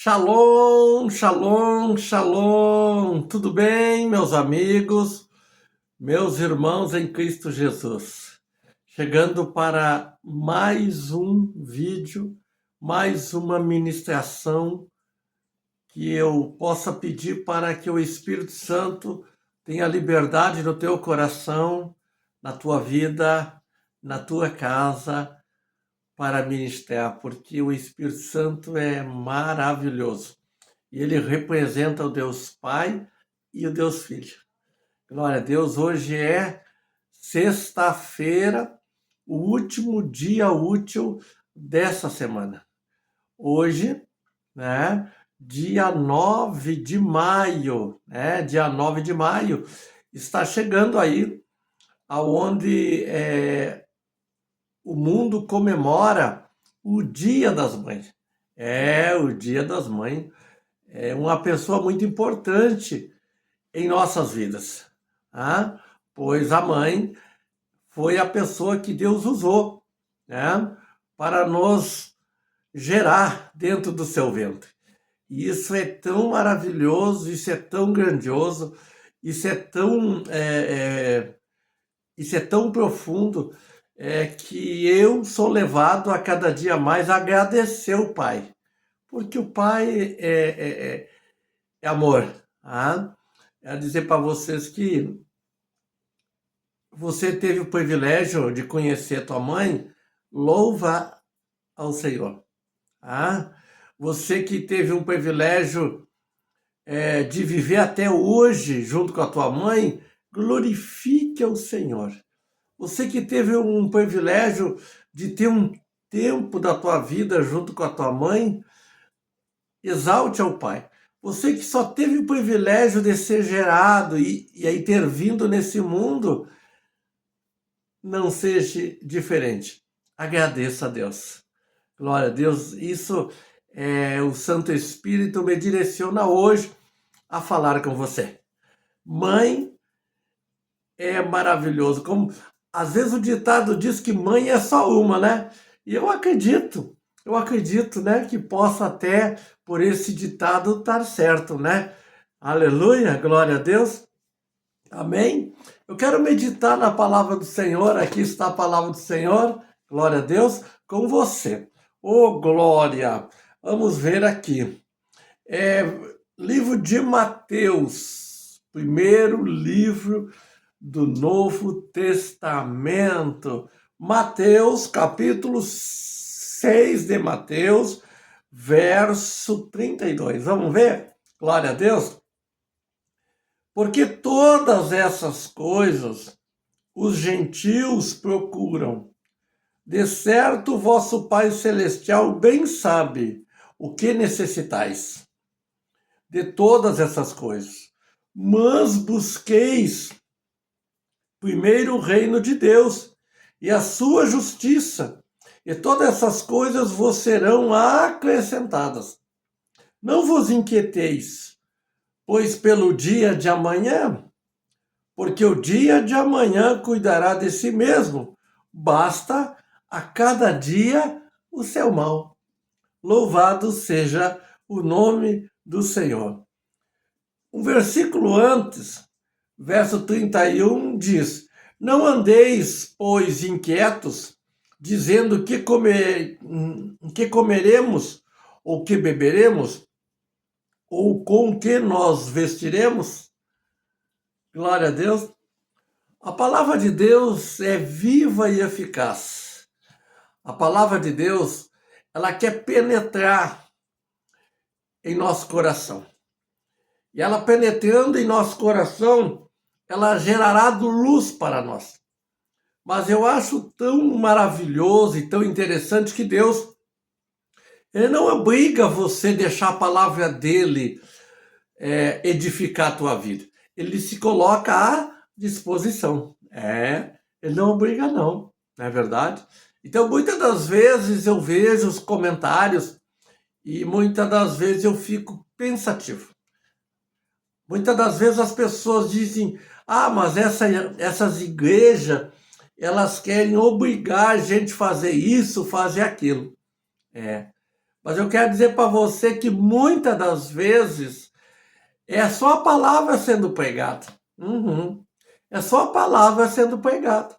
Shalom, shalom, shalom. Tudo bem, meus amigos, meus irmãos em Cristo Jesus? Chegando para mais um vídeo, mais uma ministração que eu possa pedir para que o Espírito Santo tenha liberdade no teu coração, na tua vida, na tua casa, para ministrar, porque o Espírito Santo é maravilhoso. E ele representa o Deus Pai e o Deus Filho. Glória a Deus, hoje é sexta-feira, o último dia útil dessa semana. Hoje, né, dia 9 de maio, dia 9 de maio, está chegando aí, aonde o mundo comemora o Dia das Mães. O Dia das Mães é uma pessoa muito importante em nossas vidas, tá? Pois a mãe foi a pessoa que Deus usou, né, para nos gerar dentro do seu ventre. E isso é tão maravilhoso, isso é tão grandioso, isso é tão profundo, que eu sou levado a cada dia mais a agradecer o Pai, porque o Pai é amor. Tá? É dizer para vocês que você teve o privilégio de conhecer tua mãe, louva ao Senhor. Tá? Você que teve o privilégio de viver até hoje junto com a tua mãe, glorifique ao Senhor. Você que teve um privilégio de ter um tempo da tua vida junto com a tua mãe, exalte ao Pai. Você que só teve o privilégio de ser gerado e aí ter vindo nesse mundo, não seja diferente. Agradeça a Deus. Glória a Deus. Isso o Santo Espírito me direciona hoje a falar com você. Mãe é maravilhoso. Como às vezes o ditado diz que mãe é só uma, né? E eu acredito, né, que possa até por esse ditado estar certo, né? Aleluia, glória a Deus. Amém? Eu quero meditar na palavra do Senhor, aqui está a palavra do Senhor, glória a Deus, com você. Oh, glória! Vamos ver aqui. Livro de Mateus, primeiro livro do Novo Testamento. Mateus, capítulo 6 de Mateus, verso 32. Vamos ver? Glória a Deus. Porque todas essas coisas os gentios procuram. De certo, vosso Pai Celestial bem sabe o que necessitais de todas essas coisas. Mas busqueis primeiro o reino de Deus e a sua justiça, e todas essas coisas vos serão acrescentadas. Não vos inquieteis, pois pelo dia de amanhã, porque o dia de amanhã cuidará de si mesmo. Basta a cada dia o seu mal. Louvado seja o nome do Senhor. Um versículo antes, verso 31, diz: Não andeis, pois, inquietos, dizendo que comeremos, ou que beberemos, ou com que nós vestiremos. Glória a Deus. A palavra de Deus é viva e eficaz. A palavra de Deus, ela quer penetrar em nosso coração. E ela penetrando em nosso coração, ela gerará luz para nós. Mas eu acho tão maravilhoso e tão interessante que Deus, ele não obriga você a deixar a palavra dele edificar a tua vida. Ele se coloca à disposição. Ele não obriga não é verdade? Então, muitas das vezes eu vejo os comentários e muitas das vezes eu fico pensativo. Muitas das vezes as pessoas dizem, mas essas igrejas, elas querem obrigar a gente a fazer isso, fazer aquilo. Mas eu quero dizer para você que muitas das vezes é só a palavra sendo pregada. Uhum. É só a palavra sendo pregada.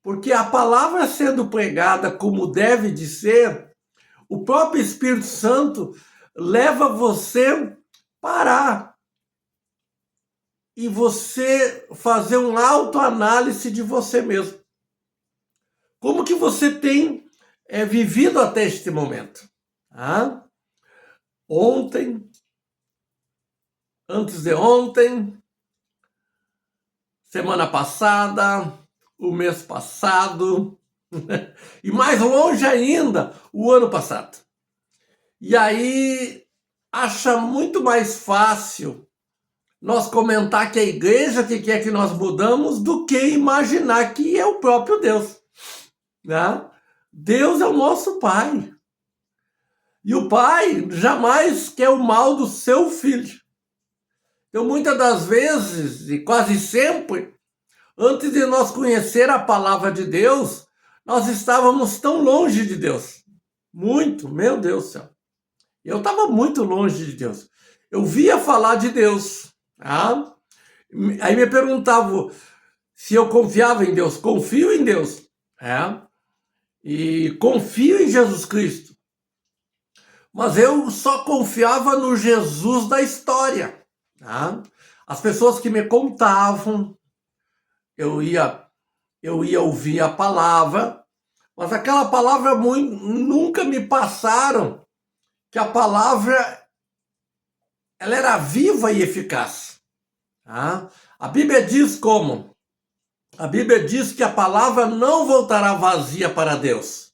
Porque a palavra sendo pregada como deve de ser, o próprio Espírito Santo leva você a parar e você fazer uma autoanálise de você mesmo. Como que você tem vivido até este momento? Ah? Ontem, antes de ontem, semana passada, o mês passado, e mais longe ainda, o ano passado. E aí acha muito mais fácil nós comentar que a igreja que quer que nós mudamos do que imaginar que é o próprio Deus. Né? Deus é o nosso Pai. E o Pai jamais quer o mal do seu filho. Então, muitas das vezes, e quase sempre, antes de nós conhecer a palavra de Deus, nós estávamos tão longe de Deus. Muito, meu Deus do céu. Eu estava muito longe de Deus. Eu via falar de Deus. Tá? Aí me perguntavam se eu confiava em Deus. Confio em Deus. E confio em Jesus Cristo. Mas eu só confiava no Jesus da história. Tá? As pessoas que me contavam, eu ia ouvir a palavra, mas aquela palavra nunca me passaram que a palavra ela era viva e eficaz. Tá? A Bíblia diz como? A Bíblia diz que a palavra não voltará vazia para Deus.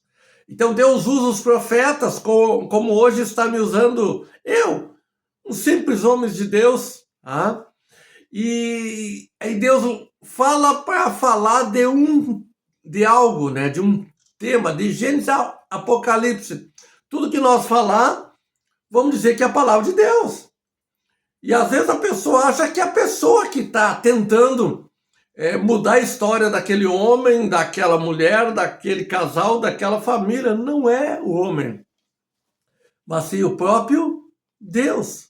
Então Deus usa os profetas como hoje está me usando eu, um simples homem de Deus. Tá? E aí Deus fala para falar de algo, né? De um tema, de Gênesis a Apocalipse. Tudo que nós falar, vamos dizer que é a palavra de Deus. E às vezes a pessoa acha que é a pessoa que está tentando mudar a história daquele homem, daquela mulher, daquele casal, daquela família. Não é o homem, mas sim o próprio Deus.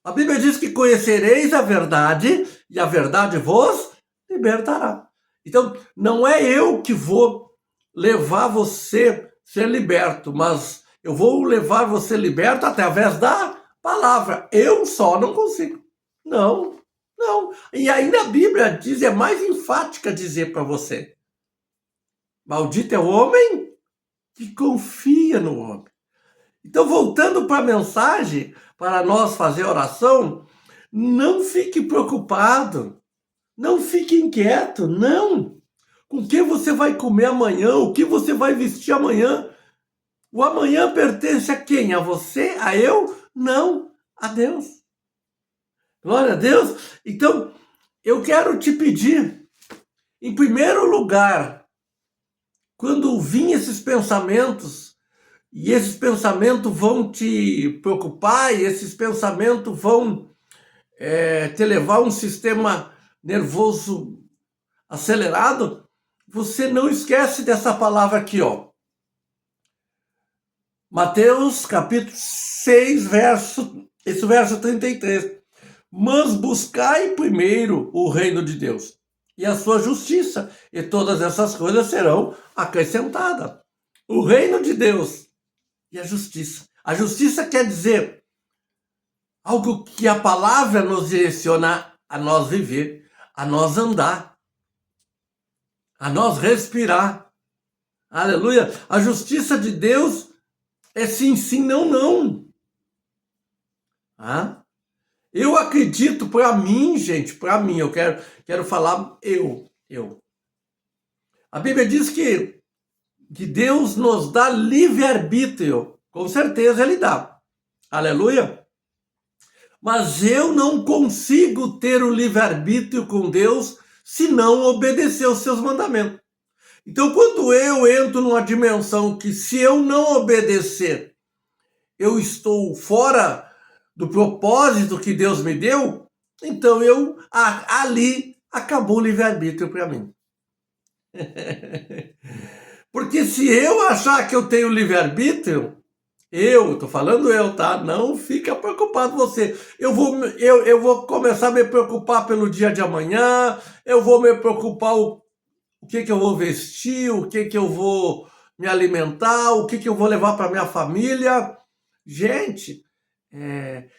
A Bíblia diz que conhecereis a verdade e a verdade vos libertará. Então, não é eu que vou levar você a ser liberto, mas eu vou levar você liberto através da palavra. Eu só não consigo. Não. E ainda a Bíblia diz, é mais enfática dizer para você: maldito é o homem que confia no homem. Então, voltando para a mensagem, para nós fazer oração, não fique preocupado, não fique inquieto, não. Com o que você vai comer amanhã, o que você vai vestir amanhã? O amanhã pertence a quem? A você? A eu? Não, a Deus. Glória a Deus. Então, eu quero te pedir, em primeiro lugar, quando vir esses pensamentos, e esses pensamentos vão te preocupar, e esses pensamentos vão te levar a um sistema nervoso acelerado, você não esquece dessa palavra aqui, ó. Mateus capítulo 6, verso 33. Mas buscai primeiro o reino de Deus e a sua justiça, e todas essas coisas serão acrescentadas. O reino de Deus e a justiça. A justiça quer dizer algo que a palavra nos direciona a nós viver, a nós andar, a nós respirar. Aleluia! A justiça de Deus é sim, sim, não, não. Eu acredito, para mim, gente, para mim, eu quero falar eu. A Bíblia diz que Deus nos dá livre-arbítrio. Com certeza Ele dá. Aleluia! Mas eu não consigo ter o livre-arbítrio com Deus se não obedecer aos seus mandamentos. Então, quando eu entro numa dimensão que se eu não obedecer, eu estou fora do propósito que Deus me deu, então ali acabou o livre-arbítrio para mim. Porque se eu achar que eu tenho livre-arbítrio, Eu tô falando eu, tá? Não fica preocupado você. Eu vou começar a me preocupar pelo dia de amanhã, eu vou me preocupar o que que eu vou vestir, o que que eu vou me alimentar, o que que eu vou levar para minha família. Gente, é,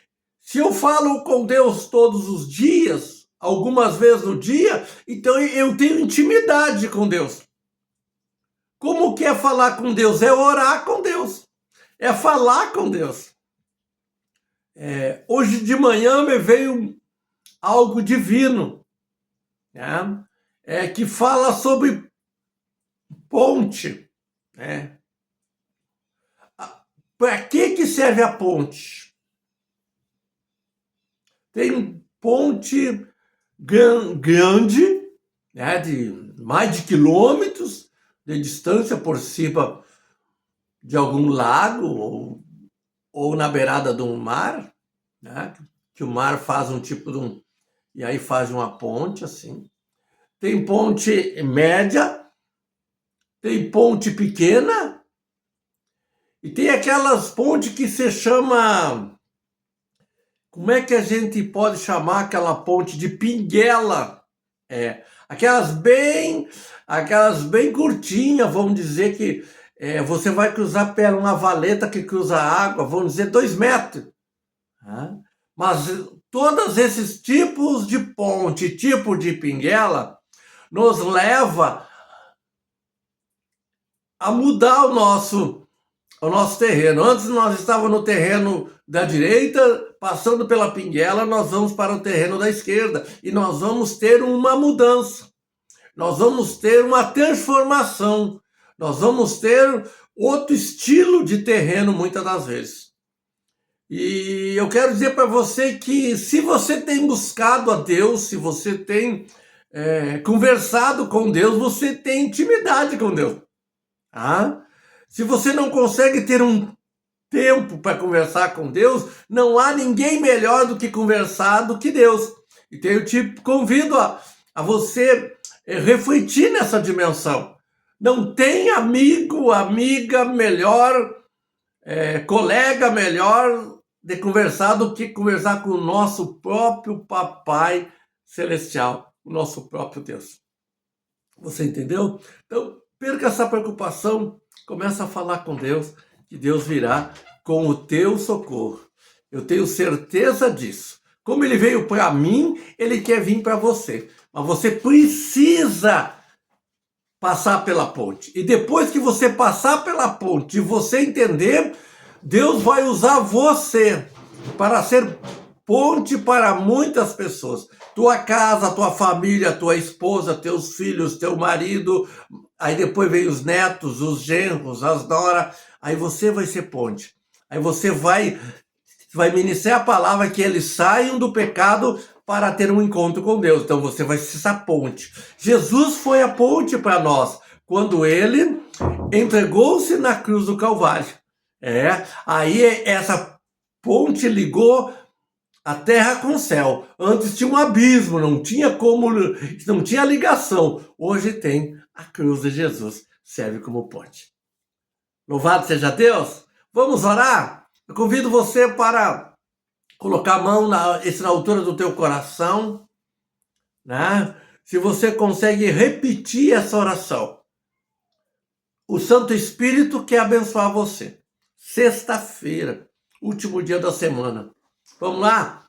se eu falo com Deus todos os dias, algumas vezes no dia, então eu tenho intimidade com Deus. Como que é falar com Deus? É orar com Deus, é falar com Deus. Hoje de manhã me veio algo divino, né? Que fala sobre ponte. Né? Para que serve a ponte? Tem ponte grande, né, de mais de quilômetros de distância por cima de algum lago ou na beirada de um mar, né, que o mar faz um tipo de um... E aí faz uma ponte assim. Tem ponte média, tem ponte pequena, e tem aquelas pontes que se chama... Como é que a gente pode chamar aquela ponte de pinguela? Aquelas bem curtinhas, vamos dizer que você vai cruzar pela uma valeta que cruza a água, vamos dizer 2 metros. Né? Mas todos esses tipos de ponte, tipo de pinguela, nos leva a mudar o nosso terreno. Antes nós estávamos no terreno da direita, passando pela pinguela, nós vamos para o terreno da esquerda e nós vamos ter uma mudança. Nós vamos ter uma transformação. Nós vamos ter outro estilo de terreno muitas das vezes. E eu quero dizer para você que se você tem buscado a Deus, se você tem conversado com Deus, você tem intimidade com Deus. Ah? Se você não consegue ter um tempo para conversar com Deus, não há ninguém melhor do que conversar do que Deus. Então eu te convido a você refletir nessa dimensão. Não tem amigo, amiga melhor, colega melhor de conversar do que conversar com o nosso próprio Papai Celestial, o nosso próprio Deus. Você entendeu? Então, perca essa preocupação, começa a falar com Deus, que Deus virá com o teu socorro. Eu tenho certeza disso. Como ele veio para mim, ele quer vir para você. Mas você precisa passar pela ponte. E depois que você passar pela ponte e você entender, Deus vai usar você para ser ponte para muitas pessoas. Tua casa, tua família, tua esposa, teus filhos, teu marido, aí depois vem os netos, os genros, as noras, aí você vai ser ponte. Aí você vai ministrar a palavra que eles saiam do pecado para ter um encontro com Deus. Então você vai ser essa ponte. Jesus foi a ponte para nós quando ele entregou-se na cruz do Calvário. Aí essa ponte ligou a terra com o céu. Antes tinha um abismo, não tinha ligação. Hoje tem a cruz de Jesus, serve como ponte. Louvado seja Deus! Vamos orar? Eu convido você para colocar a mão na altura do teu coração, né? Se você consegue repetir essa oração, o Santo Espírito quer abençoar você. Sexta-feira, último dia da semana. Vamos lá?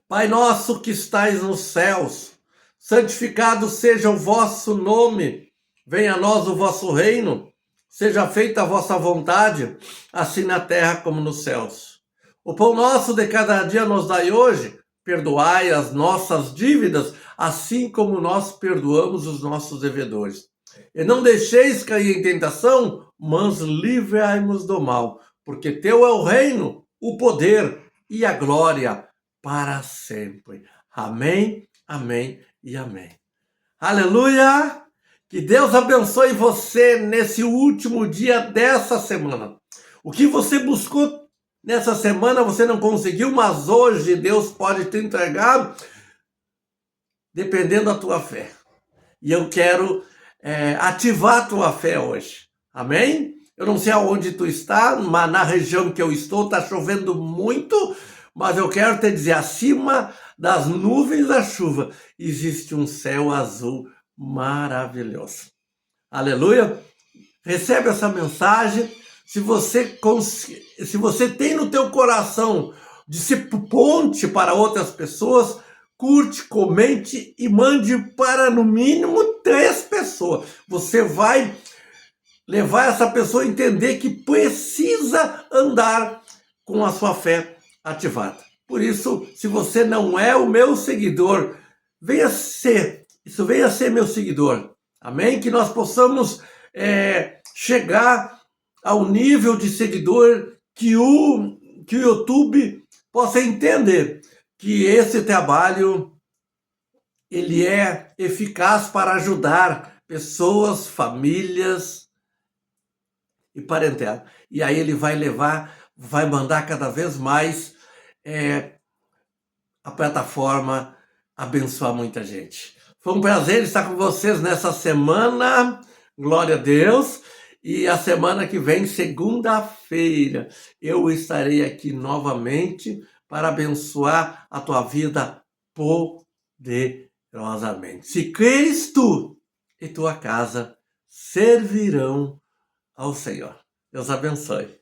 Pai nosso que estais nos céus, santificado seja o vosso nome, venha a nós o vosso reino, seja feita a vossa vontade, assim na terra como nos céus. O pão nosso de cada dia nos dai hoje, perdoai as nossas dívidas, assim como nós perdoamos os nossos devedores. E não deixeis cair em tentação, mas livrai-nos do mal, porque teu é o reino, o poder e a glória para sempre. Amém, amém e amém. Aleluia! Que Deus abençoe você nesse último dia dessa semana. O que você buscou nessa semana você não conseguiu, mas hoje Deus pode te entregar dependendo da tua fé. E eu quero ativar a tua fé hoje. Amém? Eu não sei aonde tu está, mas na região que eu estou está chovendo muito, mas eu quero te dizer, acima das nuvens da chuva existe um céu azul maravilhoso. Aleluia! Recebe essa mensagem. Se você tem no teu coração de ser ponte para outras pessoas, curte, comente e mande para no mínimo 3 pessoas. Você vai levar essa pessoa a entender que precisa andar com a sua fé ativada. Por isso, se você não é o meu seguidor, venha ser meu seguidor. Amém? Que nós possamos chegar ao nível de seguidor que o YouTube possa entender que esse trabalho ele é eficaz para ajudar pessoas, famílias e parentela. E aí ele vai mandar cada vez mais a plataforma abençoar muita gente. Foi um prazer estar com vocês nessa semana. Glória a Deus. E a semana que vem, segunda-feira, eu estarei aqui novamente para abençoar a tua vida poderosamente. Se creres, tu e tua casa servirão ao Senhor. Deus abençoe.